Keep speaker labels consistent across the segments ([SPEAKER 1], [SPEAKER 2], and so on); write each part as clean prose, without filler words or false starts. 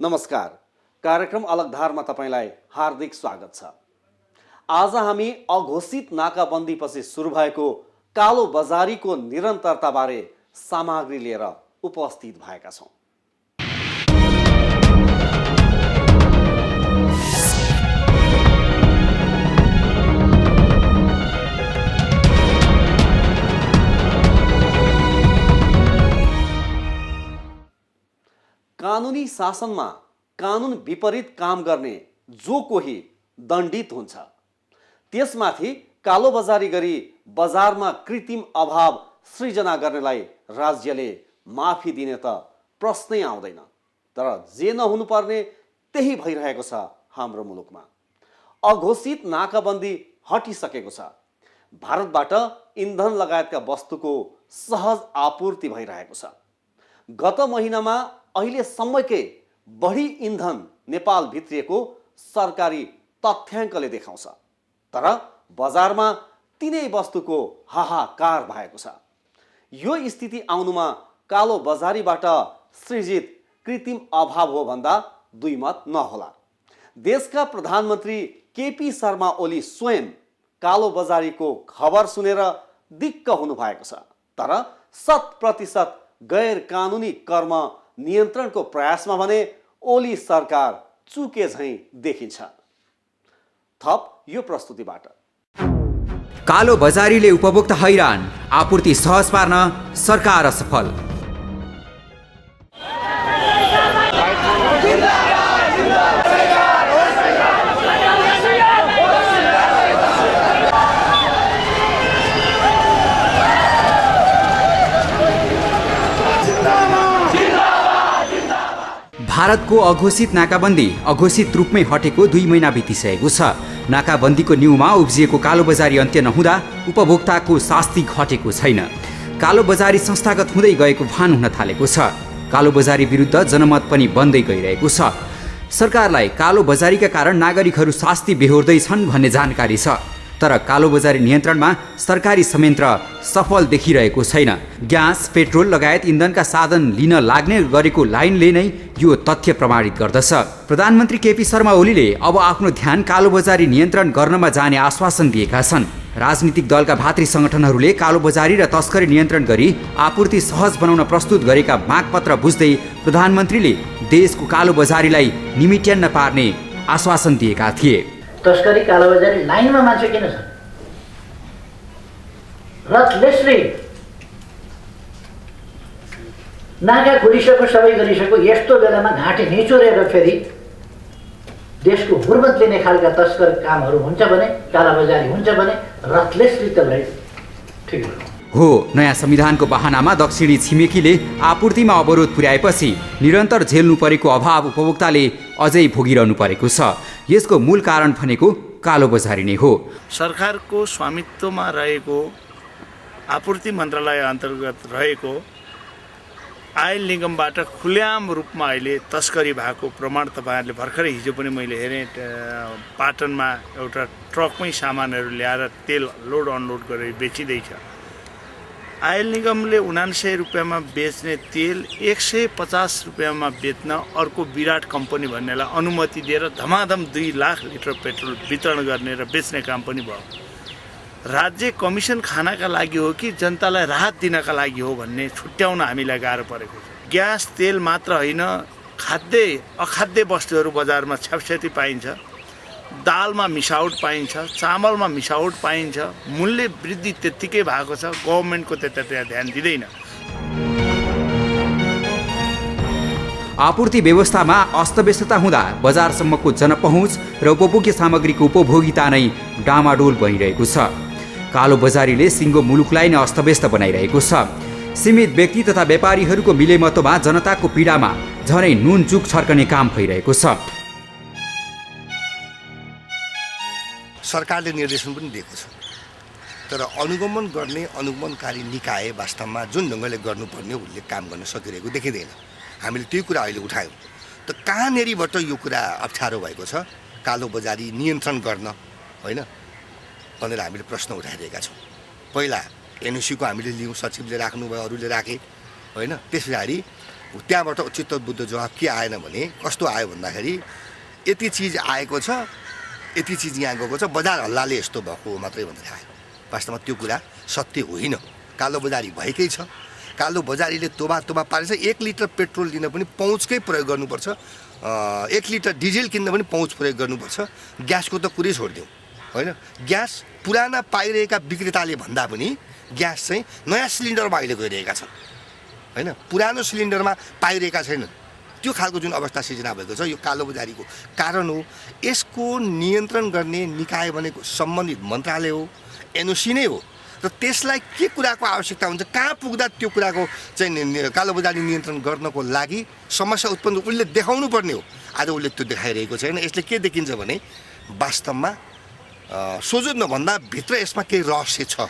[SPEAKER 1] नमस्कार। कार्यक्रम अलगधारमा तपाईलाई हार्दिक स्वागत छ। आज हामी अघोषित नाकाबन्दीपछि सुरु भएको कालो बजारीको निरन्तरताबारे सामग्री लिएर उपस्थित भएका छौँ। कानुनी शासनमा कानुन विपरीत काम गर्ने जो कोही दण्डित हुन्छ। त्यसमाथि कालोबजारी गरी बजारमा कृत्रिम अभाव सृजना गर्नेलाई राज्यले माफी दिने त प्रश्नै आउँदैन। तर जे नहुनुपर्ने त्यही भइरहेको छ हाम्रो मुलुकमा। अघोषित नाकाबन्दी हटिसकेको छ। भारतबाट इन्धन लगायतका वस्तुको सहज आपूर्ति भइरहेको छ। गत महिनामा अहिलेसम्मकै बढी इन्धन नेपाल भित्रिएको सरकारी तथ्याङ्कले देखाउँछ। तर बजारमा तिनै वस्तुको हाहाकार भएको छ। यो स्थिति आउनुमा कालो बजारीबाट सृजित कृत्रिम अभाव हो भन्दा दुई मत नहोला। देशका प्रधानमन्त्री केपी शर्मा ओली स्वयं कालो बजारीको खबर सुनेर दिक्क हुनु भएको छ। तर 100% गैर कानुनी कर्म नियन्त्रणको प्रयासमा भने ओली सरकार चुके झैं देखिन्छ। थप यो प्रस्तुतिबाट।
[SPEAKER 2] कालो बजारीले उपभोक्ता हैरान, आपूर्ति सहज पार्न सरकार असफल। भारतको अघोषित नाकाबन्दी अघोषित रूपमै हटेको 2 महिना बितिसकेको छ। नाकाबन्दीको न्यूमा उब्जिएको कालोबजारी अन्त्य नहुँदा उपभोक्ताको शास्ति घटेको छैन। कालोबजारी संस्थागत हुँदै गएको भान हुन थालेको छ। कालोबजारी विरुद्ध जनमत पनि बन्दै गइरहेको छ। सरकारलाई कालोबजारीका कारण नागरिकहरू शास्ति बेहोर्दैछन् भन्ने जानकारी छ। तर कालोबजारी नियन्त्रणमा सरकारी संयन्त्र सफल देखिरहेको छैन। ग्यास, पेट्रोल लगायत इन्धनका साधन लिन लाग्ने गरेको लाइनले नै यो तथ्य प्रमाणित गर्दछ। प्रधानमन्त्री केपी शर्मा ओलीले अब आफ्नो ध्यान कालोबजारी नियन्त्रण गर्नमा जाने आश्वासन दिएका छन्। राजनीतिक दलका भातृ संगठनहरूले कालोबजारी र तस्करी नियन्त्रण गरी आपूर्ति सहज बनाउन प्रस्तुत गरेका मागपत्र बुझ्दै प्रधानमन्त्रीले देशको कालोबजारीलाई निमिट्यान्न पार्ने आश्वासन दिएका थिए।
[SPEAKER 3] तस्करी कालोबजारी लाइनमा मान्छे किन छन्? रथलेसले नाका खुलिसक्यो, सबै गरिसक्यो। यस्तो बेलामा घाँटी निचोरेर फेरि देशको हुर्मत लिने खालका तस्कर कामहरू हुन्छ भने, कालोबजारी हुन्छ भने रथलेसले त्यसलाई ठिक
[SPEAKER 2] हो। नयाँ संविधानको बहानामा दक्षिणी छिमेकीले आपूर्तिमा अवरोध पुर्याएपछि निरन्तर झेल्नु परेको अभाव उपभोक्ताले अझै भोगिरहनु परेको छ। यसको मूल कारण भनेको कालोबजारी नै हो।
[SPEAKER 4] सरकारको स्वामित्वमा रहेको आपूर्ति मन्त्रालय अन्तर्गत रहेको आयल निगमबाट खुल्याम रूपमा अहिले तस्करी भएको प्रमाण तपाईँहरूले भर्खरै हिजो पनि मैले हेरेँ। पाटनमा एउटा ट्रकमै सामानहरू ल्याएर तेल लोड अनलोड गरेर बेचिँदैछ। आयल निगमले 79 रुपियाँमा बेच्ने तेल 150 रुपियाँमा बेच्न अर्को विराट कम्पनी भन्नेलाई अनुमति दिएर धमाधम 2 लाख लिटर पेट्रोल वितरण गर्ने र बेच्ने काम पनि भयो। राज्य कमिसन खानका लागि हो कि जनतालाई राहत दिनका लागि हो भन्ने छुट्याउन हामीलाई गाह्रो परेको छ। ग्यास, तेल मात्र होइन, अखाद्य वस्तुहरू बजारमा छ्यापछ्याती पाइन्छ। दालमा मिसावट पाइन्छ, चामलमा मिसावट पाइन्छ। मूल्य वृद्धि त्यत्तिकै भएको छ। गभर्मेन्टको त्यता ध्यान दिँदैन।
[SPEAKER 2] आपूर्ति व्यवस्थामा अस्तव्यस्तता हुँदा बजारसम्मको जनपहुँच र उपभोग्य सामग्रीको उपभोगिता नै डामाडोल भइरहेको छ। कालोबजारीले सिङ्गो मुलुकलाई नै अस्तव्यस्त बनाइरहेको छ। सीमित व्यक्ति तथा व्यापारीहरूको मिलेमतोमा जनताको पीडामा झनै नुन चुक छर्कने काम भइरहेको छ।
[SPEAKER 5] सरकारले निर्देशन पनि दिएको छ। तर अनुगमन गर्ने अनुगमनकारी निकाय वास्तवमा जुन ढङ्गले गर्नुपर्ने उसले काम गर्न सकिरहेको देखिँदैन। हामीले त्यो कुरा अहिले उठायौँ। त कहाँनेरिबाट यो कुरा अप्ठ्यारो भएको छ कालोबजारी नियन्त्रण गर्न, होइन भनेर हामीले प्रश्न उठाइरहेका छौँ। पहिला एनओसीको हामीले लियौँ, सचिवले राख्नुभयो, अरूले राखे, होइन। त्यस पछाडि त्यहाँबाट चित्तबुद्ध जवाब के आएन भने कस्तो आयो भन्दाखेरि यति चिज आएको छ, यति चिज यहाँ गएको छ, बजार हल्लाले यस्तो भएको मात्रै भनेर आयो। वास्तवमा त्यो कुरा सत्य होइन। कालोबजारी भएकै छ। कालोबजारीले तोबा पारेछ। 1 लिटर पेट्रोल लिन पनि पहुँचकै प्रयोग गर्नुपर्छ, 1 लिटर डिजेल किन्न पनि पहुँच प्रयोग गर्नुपर्छ। ग्यासको त कुरै छोडिदिउँ होइन। ग्यास पुराना पाइरहेका विक्रेताले भन्दा पनि ग्यास चाहिँ नयाँ सिलिन्डरमा अहिले गइरहेका छन् होइन, पुरानो सिलिन्डरमा पाइरहेका छैनन्। त्यो खालको जुन अवस्था सिर्जना भएको छ यो कालोबजारीको कारण हो। यसको नियन्त्रण गर्ने निकाय भनेको सम्बन्धित मन्त्रालय हो, एनओसी नै हो। र त्यसलाई के कुराको आवश्यकता हुन्छ, कहाँ पुग्दा त्यो कुराको चाहिँ कालोबजारी नियन्त्रण गर्नको लागि समस्या उत्पन्न उसले देखाउनु पर्ने हो। आज उसले त्यो देखाइरहेको छैन। यसले के देखिन्छ भने वास्तवमा सोझो नभन्दा भित्र यसमा केही रहस्य छ।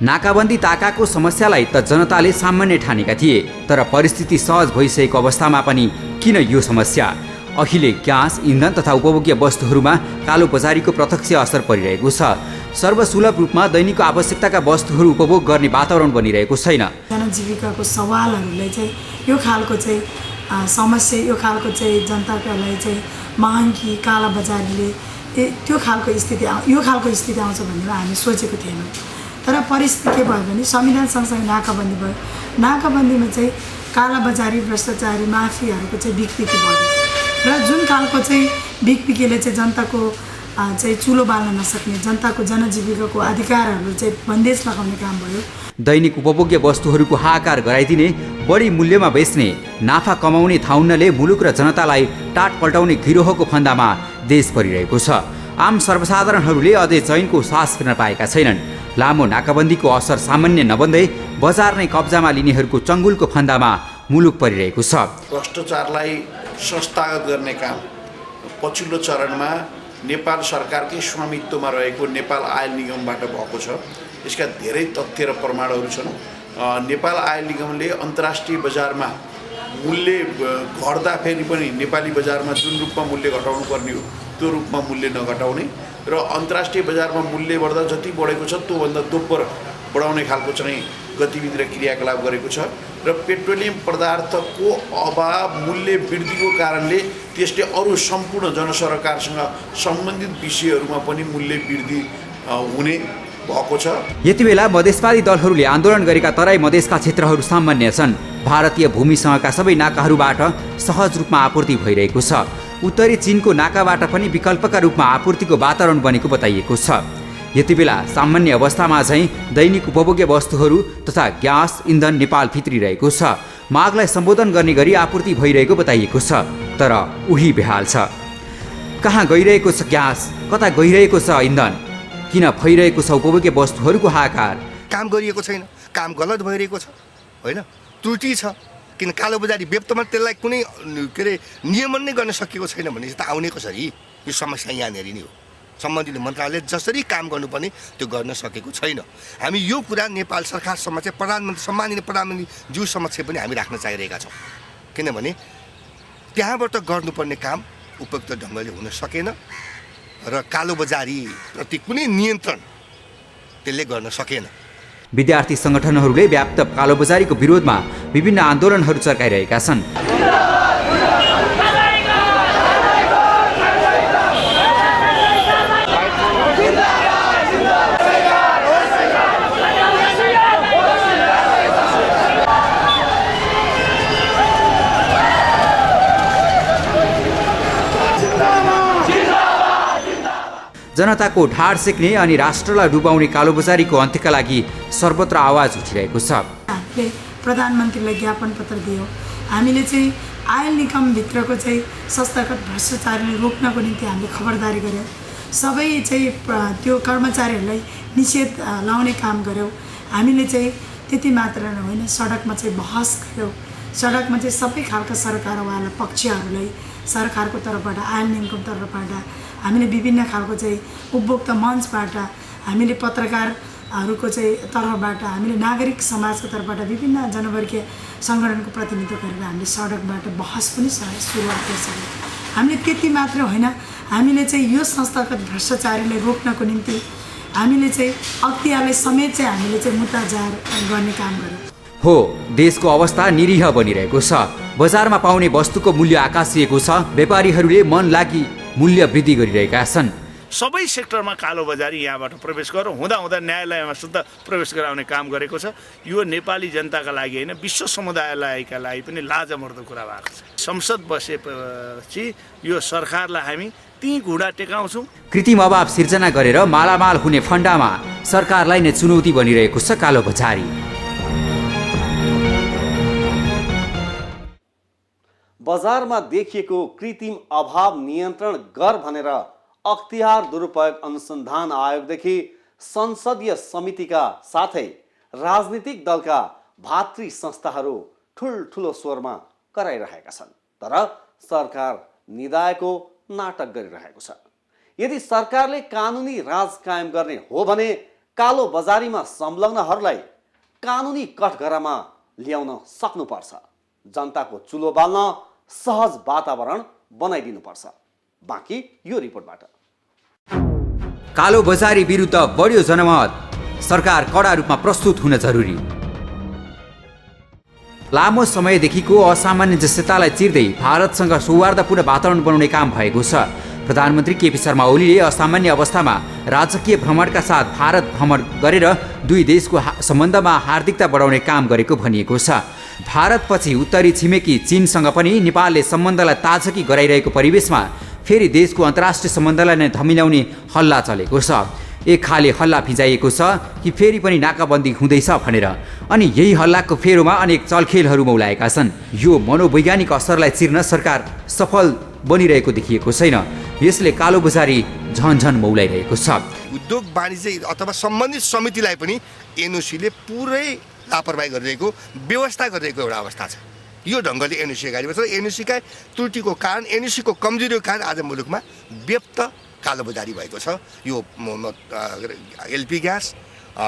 [SPEAKER 2] नाकाबन्दी ताकाको समस्यालाई त जनताले सामान्य ठानेका थिए, तर परिस्थिति सहज भइसकेको अवस्थामा पनि किन यो समस्या? अहिले ग्यास, इन्धन तथा उपभोग्य वस्तुहरूमा कालोबजारीको प्रत्यक्ष असर परिरहेको छ। सर्वसुलभ रूपमा दैनिक आवश्यकताका वस्तुहरू उपभोग गर्ने वातावरण बनिरहेको छैन।
[SPEAKER 6] जनजीविकाको सवालहरूलाई चाहिँ यो खालको चाहिँ समस्या, यो खालको चाहिँ जनताका लागि चाहिँ महँगी, कालाबजारीले त्यो खालको स्थिति आउँछ भनेर हामी सोचेको थिएनौँ। तर परिस्थिति के भयो भने संविधान सँगसँगै नाकाबन्दी भयो। नाकाबन्दीमा चाहिँ कालाबजारी, भ्रष्टाचारी, माफियाहरूको चाहिँ बिकबिकी भयो र जुन खालको चाहिँ बिकबिकीले चाहिँ जनताको चाहिँ चुलो बाल्न नसक्ने, जनताको जनजीविकाको अधिकारहरू चाहिँ बन्देज लगाउने काम भयो।
[SPEAKER 2] दैनिक उपभोग्य वस्तुहरूको हाहाकार गराइदिने, बढी मूल्यमा बेच्ने, नाफा कमाउने थाउन्नले मुलुक र जनतालाई टाट पल्टाउने गिरोहको फन्दामा देश परिरहेको छ। आम सर्वसाधारणहरूले अझै चैनको सास फेर्न पाएका छैनन्। लामो नाकाबन्दीको असर सामान्य नबन्दै बजार नै कब्जामा लिनेहरूको चङ्गुलको फन्दामा मुलुक परिरहेको छ।
[SPEAKER 4] भ्रष्टाचारलाई संस्थागत गर्ने काम पछिल्लो चरणमा नेपाल सरकारकै स्वामित्वमा रहेको नेपाल आयल निगमबाट भएको छ। यसका धेरै तथ्य र प्रमाणहरू छन्। नेपाल आयल निगमले अन्तर्राष्ट्रिय बजारमा मूल्य घट्दाखेरि पनि नेपाली बजारमा जुन रूपमा मूल्य घटाउनु पर्ने हो त्यो रूपमा मूल्य नघटाउने र अन्तर्राष्ट्रिय बजारमा मूल्य बढ्दा जति बढेको छ त्योभन्दा दोब्बर बढाउने खालको चाहिँ गतिविधि र क्रियाकलाप गरेको छ। र पेट्रोलियम पदार्थको अभाव, मूल्य वृद्धिको कारणले त्यसले अरू सम्पूर्ण जनसरकारसँग सम्बन्धित विषयहरूमा पनि मूल्य वृद्धि हुने भएको छ।
[SPEAKER 2] यति बेला मधेसवादी दलहरूले आन्दोलन गरेका तराई मधेसका क्षेत्रहरू सामान्य छन्। भारतीय भूमिसँगका सबै नाकाहरूबाट सहज रूपमा आपूर्ति भइरहेको छ। उत्तरी चीनको नाकाबाट पनि विकल्पका रूपमा आपूर्तिको वातावरण बनेको बताइएको छ। यति बेला सामान्य अवस्थामा चाहिँ दैनिक उपभोग्य वस्तुहरू तथा ग्यास, इन्धन नेपाल भित्रिरहेको छ। मागलाई सम्बोधन गर्ने गरी आपूर्ति भइरहेको बताइएको छ। तर उही बेहाल छ। कहाँ गइरहेको छ ग्यास, कता गइरहेको छ इन्धन, किन भइरहेको छ उपभोग्य वस्तुहरूको हाहाकार?
[SPEAKER 5] काम गरिएको छैन, काम गलत भइरहेको छ होइन, त्रुटि छ। किन कालोबजारी व्याप्तमा त्यसलाई कुनै के अरे नियमन नै गर्न सकेको छैन भने त आउने कसरी? यो समस्या यहाँनिर नै हो। सम्बन्धित मन्त्रालयले जसरी काम गर्नुपर्ने त्यो गर्न सकेको छैन। हामी यो कुरा नेपाल सरकार समक्ष, सम्माननीय प्रधानमन्त्री ज्यू समक्ष पनि हामी राख्न चाहिरहेका छौँ। किनभने त्यहाँबाट गर्नुपर्ने काम उपयुक्त ढङ्गले हुन सकेन र कालोबजारीप्रति कुनै नियन्त्रण त्यसले गर्न सकेन।
[SPEAKER 2] विद्यार्थी सङ्गठनहरूले व्याप्त कालोबजारीको विरोधमा विभिन्न आन्दोलनहरू चर्काइरहेका छन्। जनताको ढाड सेक्ने अनि राष्ट्रलाई डुबाउने कालोबजारीको अन्त्यका लागि सर्वत्र आवाज उठिरहेको छ।
[SPEAKER 6] हामीले प्रधानमन्त्रीलाई ज्ञापन पत्र दियौँ। हामीले चाहिँ आयल निगमभित्रको चाहिँ संस्थागत भ्रष्टाचारलाई रोक्नको निम्ति हामीले खबरदारी गऱ्यौँ। सबै चाहिँ त्यो कर्मचारीहरूलाई निषेध लाउने काम गऱ्यौँ। हामीले चाहिँ त्यति मात्र होइन, सडकमा चाहिँ बहस गऱ्यौँ। सडकमा चाहिँ सबै खालका सरकारवाला पक्षहरूलाई सरकारको तर्फबाट, आयल निगमको तर्फबाट, हामीले विभिन्न खालको चाहिँ उपभोक्ता मञ्चबाट, हामीले पत्रकारहरूको चाहिँ तर्फबाट, हामीले नागरिक समाजको तर्फबाट विभिन्न जनवर्गीय सङ्गठनको प्रतिनिधित्व गरेर हामीले सडकबाट बहस पनि सुरुवात गरिसक्यौँ। हामीले त्यति मात्र होइन, हामीले चाहिँ यो संस्थागत भ्रष्टाचारीलाई रोक्नको निम्ति हामीले चाहिँ अख्तियारलाई समेत चाहिँ हामीले चाहिँ मुद्दा जाहेर गर्ने काम गऱ्यौँ।
[SPEAKER 2] हो, देशको अवस्था निरीह बनिरहेको छ। बजारमा पाउने वस्तुको मूल्य आकाशिएको छ। व्यापारीहरूले मन लागि मूल्य वृद्धि गरिरहेका छन्।
[SPEAKER 4] सबै सेक्टरमा कालोबजारी यहाँबाट प्रवेश गरेर हुँदा न्यायालयमा शुद्ध प्रवेश गराउने काम गरेको छ। यो नेपाली जनताका लागि होइन, विश्व समुदायका लागि पनि लाजमर्दो कुरा भएको छ। संसद बसेपछि यो सरकारलाई हामी ती घुँडा टेकाउँछौँ।
[SPEAKER 2] कृत्रिम अभाव सिर्जना गरेर मालामाल हुने फन्डामा सरकारलाई नै चुनौती बनिरहेको छ कालोबजारी।
[SPEAKER 1] बजारमा देखिएको कृत्रिम अभाव नियन्त्रण गर भनेर अख्तियार दुरुपयोग अनुसन्धान आयोगदेखि संसदीय समितिका साथै राजनीतिक दलका भातृ संस्थाहरू ठुल्ठुलो स्वरमा कराइरहेका छन्। तर सरकार निदाएको नाटक गरिरहेको छ। यदि सरकारले कानुनी राज कायम गर्ने हो भने कालो बजारीमा संलग्नहरूलाई कानुनी कठघरामा ल्याउन सक्नुपर्छ। जनताको चुलो बाल्न सहज वातावरण बनाइदिनुपर्छ। बाँकी यो रिपोर्टबाट।
[SPEAKER 2] कालोबजारी विरुद्ध बढ्यो जनमत, सरकार कडा रूपमा प्रस्तुत हुन जरुरी। लामो समयदेखिको असामान्य जस्तालाई चिर्दै भारतसँग सौहार्दपूर्ण वातावरण बनाउने काम भएको छ। प्रधानमन्त्री केपी शर्मा ओलीले असामान्य अवस्थामा राजकीय भ्रमणका साथ भारत भ्रमण गरेर दुई देशको सम्बन्धमा हार्दिकता बढाउने काम गरेको भनिएको छ। भारतपछि उत्तरी छिमेकी चीनसँग पनि नेपालले सम्बन्धलाई ताजगी गराइरहेको परिवेशमा फेरि देशको अन्तर्राष्ट्रिय सम्बन्धलाई नै धमिल्याउने हल्ला चलेको छ। एक खाले हल्ला फिजाइएको छ कि फेरि पनि नाकाबन्दी हुँदैछ भनेर। अनि यही हल्लाको फेरोमा अनेक चलखेलहरू मौलाएका छन्। यो मनोवैज्ञानिक असरलाई चिर्न सरकार सफल बनिरहेको देखिएको छैन। यसले कालोबजारी झन मौलाइरहेको छ।
[SPEAKER 5] उद्योग वाणिज्य अथवा सम्बन्धित समितिलाई पनि एनओसीले पुरै लापरवाही गरिरहेको व्यवस्था गरिरहेको एउटा अवस्था छ। यो ढङ्गले एनओसी अगाडि बढ्छ। एनओसीका त्रुटिको कारण, एनओसीको कमजोरीको कारण आज मुलुकमा व्याप्त कालोबजारी भएको छ। यो एलपी ग्यास,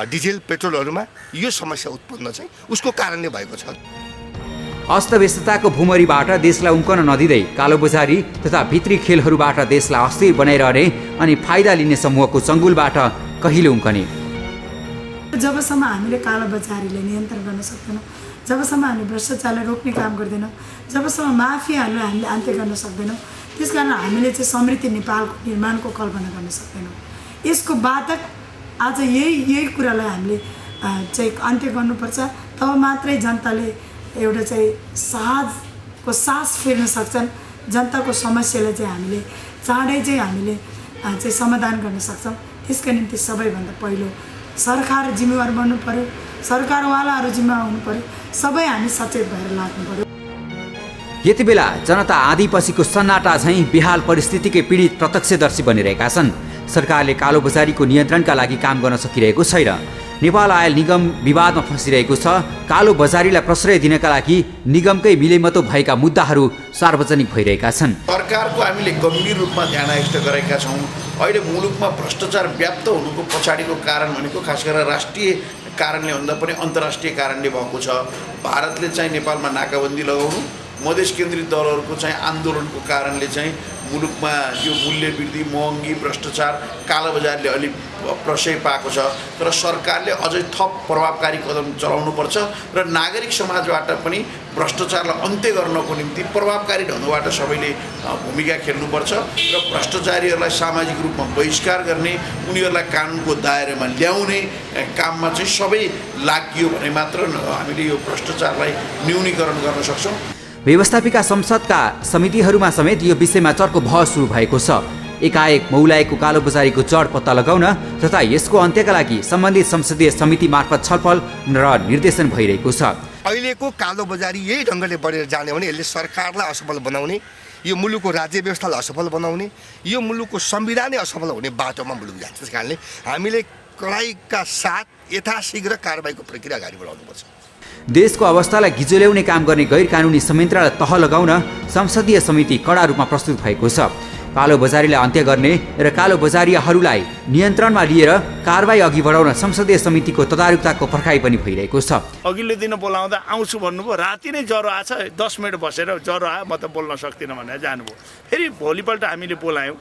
[SPEAKER 5] डिजेल, पेट्रोलहरूमा यो समस्या उत्पन्न चाहिँ उसको कारणले भएको छ।
[SPEAKER 2] अस्तव्यस्तताको भूमरीबाट देशलाई उम्कन नदिँदै कालोबजारी तथा भित्री खेलहरूबाट देशलाई अस्थिर बनाइरहने अनि फाइदा लिने समूहको चङ्गुलबाट कहिले उम्कने?
[SPEAKER 6] जबसम्म हामीले कालोबजारीलाई नियन्त्रण गर्न सक्दैनौँ, जबसम्म हामीले भ्रष्टाचारलाई रोक्ने काम गर्दैनौँ, जबसम्म माफियाहरूलाई हामीले अन्त्य गर्न सक्दैनौँ, त्यस कारण हामीले चाहिँ समृद्ध नेपालको निर्माणको कल्पना गर्न सक्दैनौँ। यसको बाधक आज यही कुरालाई हामीले चाहिँ अन्त्य गर्नुपर्छ। तब मात्रै जनताले एउटा चाहिँ सास फेर्न सक्छन्। जनताको समस्यालाई चाहिँ हामीले चाँडै चाहिँ हामीले चाहिँ समाधान गर्न सक्छौँ। त्यसका निम्ति सबैभन्दा पहिलो सरकार जिम्मेवार बन्नु पर्यो, सरकारवालाहरू जिम्मेवार हुनु पर्यो, सबै हामी सचेत भएर लाग्नु पर्यो।
[SPEAKER 2] यति बेला जनता आँधीपछिको सन्नाटा झैँ बेहाल परिस्थितिकै पीडित प्रत्यक्षदर्शी बनिरहेका छन्। सरकारले कालोबजारीको नियन्त्रणका लागि काम गर्न सकिरहेको छैन। नेपाल आयल निगम विवादमा फँसिरहेको छ। कालोबजारीलाई प्रश्रय दिनका लागि निगमकै मिलेमतो भएका मुद्दाहरू सार्वजनिक भइरहेका छन्।
[SPEAKER 7] सरकारको हामीले गम्भीर रूपमा ध्यान आकृष्ट गरेका छौँ। अहिले मुलुकमा भ्रष्टाचार व्याप्त हुनुको पछाडिको कारण भनेको खास गरेर राष्ट्रिय कारणले भन्दा पनि अन्तर्राष्ट्रिय कारणले भएको छ। भारतले चाहिँ नेपालमा नाकाबन्दी लगाउनु, मधेस केन्द्रित दलहरूको चाहिँ आन्दोलनको कारणले चाहिँ मुलुकमा यो मूल्य वृद्धि, महँगी, भ्रष्टाचार, कालोबजारीले अलि प्रशय पाएको छ। तर सरकारले अझै थप प्रभावकारी कदम चलाउनुपर्छ र नागरिक समाजबाट पनि भ्रष्टाचारलाई अन्त्य गर्नको निम्ति प्रभावकारी ढङ्गबाट सबैले भूमिका खेल्नुपर्छ र भ्रष्टाचारीहरूलाई सामाजिक रूपमा बहिष्कार गर्ने, उनीहरूलाई कानुनको दायरामा ल्याउने काममा चाहिँ सबै लागियो भने मात्र हामीले यो भ्रष्टाचारलाई न्यूनीकरण गर्न सक्छौँ।
[SPEAKER 2] व्यवस्थापिका संसदका समितिहरूमा समेत यो विषयमा चर्को बहस सुरु भएको छ। एकाएक मौलाएको कालोबजारीको जड पत्ता लगाउन तथा यसको अन्त्यका लागि सम्बन्धित संसदीय समिति मार्फत छलफल र निर्देशन भइरहेको छ।
[SPEAKER 5] अहिलेको कालोबजारी यही ढङ्गले बढेर जाने भने यसले सरकारलाई असफल बनाउने, यो मुलुकको राज्य व्यवस्थालाई असफल बनाउने, यो मुलुकको संविधानै असफल हुने बाटोमा मुलुक जान्छ। त्यस कारणले हामीले कडाइका साथ यथाशीघ्र कारबाहीको प्रक्रिया अगाडि बढाउनुपर्छ।
[SPEAKER 2] देशको अवस्थालाई गिजो ल्याउने काम गर्ने गैर कानुनी संयन्त्रलाई तह लगाउन संसदीय समिति कडा रूपमा प्रस्तुत भएको छ। कालोबजारीलाई अन्त्य गर्ने र कालोबजारीहरूलाई नियन्त्रणमा लिएर कारबाही अघि बढाउन संसदीय समितिको तदारुकताको पर्खाइ पनि भइरहेको छ।
[SPEAKER 4] अघिल्लो दिन बोलाउँदा आउँछु भन्नुभयो, राति नै ज्वरो आएछ, 10 मिनट बसेर ज्वरो आयो, म त बोल्न सक्दिनँ भनेर जानुभयो। फेरि भोलिपल्ट हामीले बोलायौँ,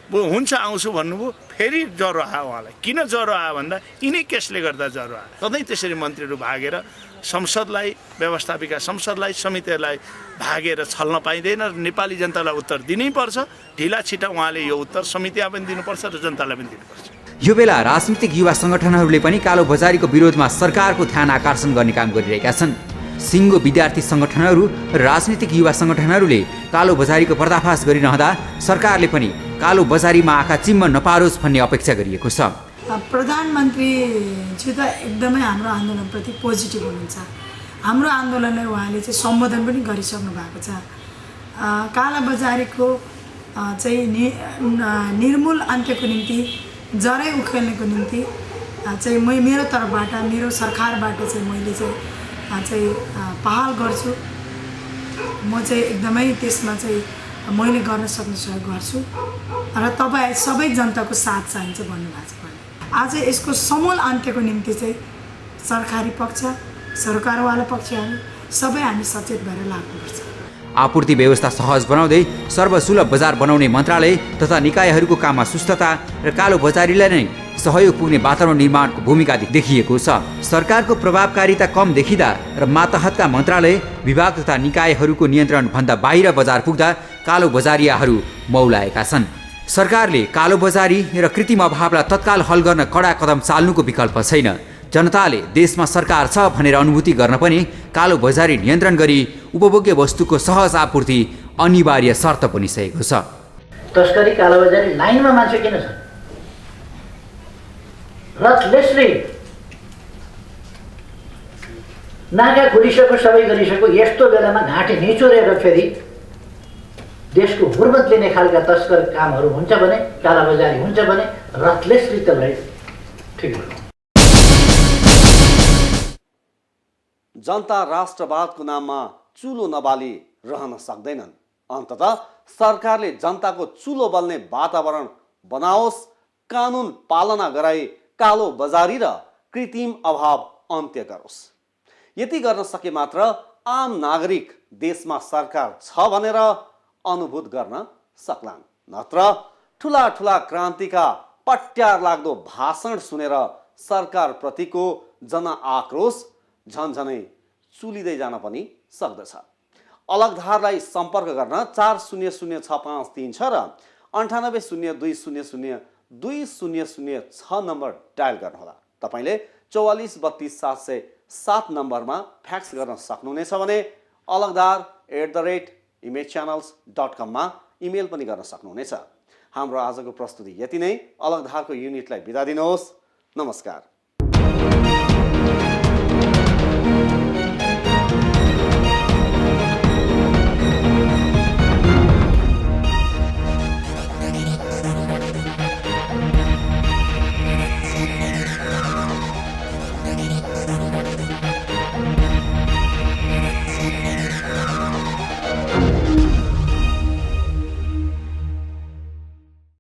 [SPEAKER 4] हुन्छ आउँछु भन्नुभयो, फेरि ज्वरो आयो उहाँलाई। किन ज्वरो आयो भन्दा यिनै केसले गर्दा ज्वरो आयो। सधैँ त्यसरी मन्त्रीहरू भागेर संसदलाई, व्यवस्थापिका संसदलाई, समितिहरूलाई भागेर छल्न पाइँदैन। नेपाली जनतालाई उत्तर दिनैपर्छ। ढिला छिटा उहाँले यो उत्तर समितिमा पनि दिनुपर्छ र जनतालाई पनि दिनुपर्छ।
[SPEAKER 2] यो बेला राजनीतिक युवा सङ्गठनहरूले पनि कालोबजारीको विरोधमा सरकारको ध्यान आकर्षण गर्ने काम गरिरहेका छन्। सिङ्गो विद्यार्थी सङ्गठनहरू र राजनीतिक युवा सङ्गठनहरूले कालोबजारीको पर्दाफास गरिरहँदा सरकारले पनि कालोबजारीमा आँखा चिम्म नपारोस् भन्ने अपेक्षा गरिएको छ।
[SPEAKER 6] प्रधानमन्त्रीज्यू त एकदमै हाम्रो आन्दोलनप्रति पोजिटिभ हुनुहुन्छ। हाम्रो आन्दोलनलाई उहाँले चाहिँ सम्बोधन पनि गरिसक्नु भएको छ। कालाबजारीको चाहिँ निर्मूल अन्त्यको निम्ति, जरै उखेल्नको निम्ति चाहिँ मेरो तर्फबाट, मेरो सरकारबाट चाहिँ मैले चाहिँ पहल गर्छु। म चाहिँ एकदमै त्यसमा चाहिँ मैले गर्न सक्ने सहयोग गर्छु र तपाईँ सबै जनताको साथ चाहिन्छ भन्नुभएको छ। आज यसको समूल अन्त्यको निम्ति चाहिँ सरकारी पक्ष, सरकारवाला पक्षहरू सबै हामी सचेत भएर लाग्नुपर्छ।
[SPEAKER 2] आपूर्ति व्यवस्था सहज बनाउँदै सर्वसुलभ बजार बनाउने मन्त्रालय तथा निकायहरूको काममा सुस्तता र कालोबजारीलाई नै सहयोग पुग्ने वातावरण निर्माणको भूमिका देखिएको छ। सरकारको प्रभावकारिता कम देखिँदा र मातहतका मन्त्रालय, विभाग तथा निकायहरूको नियन्त्रणभन्दा बाहिर बजार पुग्दा कालोबजारियाहरू मौलाएका छन्। सरकारले कालोबजारी र कृत्रिम अभावलाई तत्काल हल गर्न कडा कदम चाल्नुको विकल्प छैन। जनताले देशमा सरकार छ भनेर अनुभूति गर्न पनि कालोबजारी नियन्त्रण गरी उपभोग्य वस्तुको सहज आपूर्ति अनिवार्य शर्त बनिसकेको छ।
[SPEAKER 3] तस्करी, कालोबजारी लाइनमा मान्छे किन छन्? रथलेसले नाका खुलिसक्यो, सबै गरिसक्यो। यस्तो बेलामा घाँटी निचोरेर फेरि देशको हुर्मत लिने खालका तस्कर कामहरू हुन्छ भने, कालाबजारी हुन्छ भने रथलेसले त्यसलाई ठिक गर्नु।
[SPEAKER 1] जनता राष्ट्रवादको नाममा चुलो नबाली रहन सक्दैनन्। अन्ततः सरकारले जनताको चुलो बल्ने वातावरण बनाओस्, कानुन पालना गराई कालोबजारी र कृत्रिम अभाव अन्त्य गरोस्। यति गर्न सके मात्र आम नागरिक देशमा सरकार छ भनेर अनुभूत गर्न सक्लान्। नत्र ठुला ठुला क्रान्तिका पट्यार लाग्दो भाषण सुनेर सरकारप्रतिको जनआक्रोश झन्झनै चुलिँदै जान पनि सक्दछ। अलगधारलाई सम्पर्क गर्न 400653 छ र 9802002006 नम्बर डायल गर्नुहोला। तपाईँले 44327707 नम्बरमा फ्याक्स गर्न सक्नुहुनेछ भने alagdar@imagechannels.com मा इमेल पनि गर्न सक्नुहुनेछ। हाम्रो आजको प्रस्तुति यति नै। अलगधारको युनिटलाई बिदा दिनुहोस्। नमस्कार।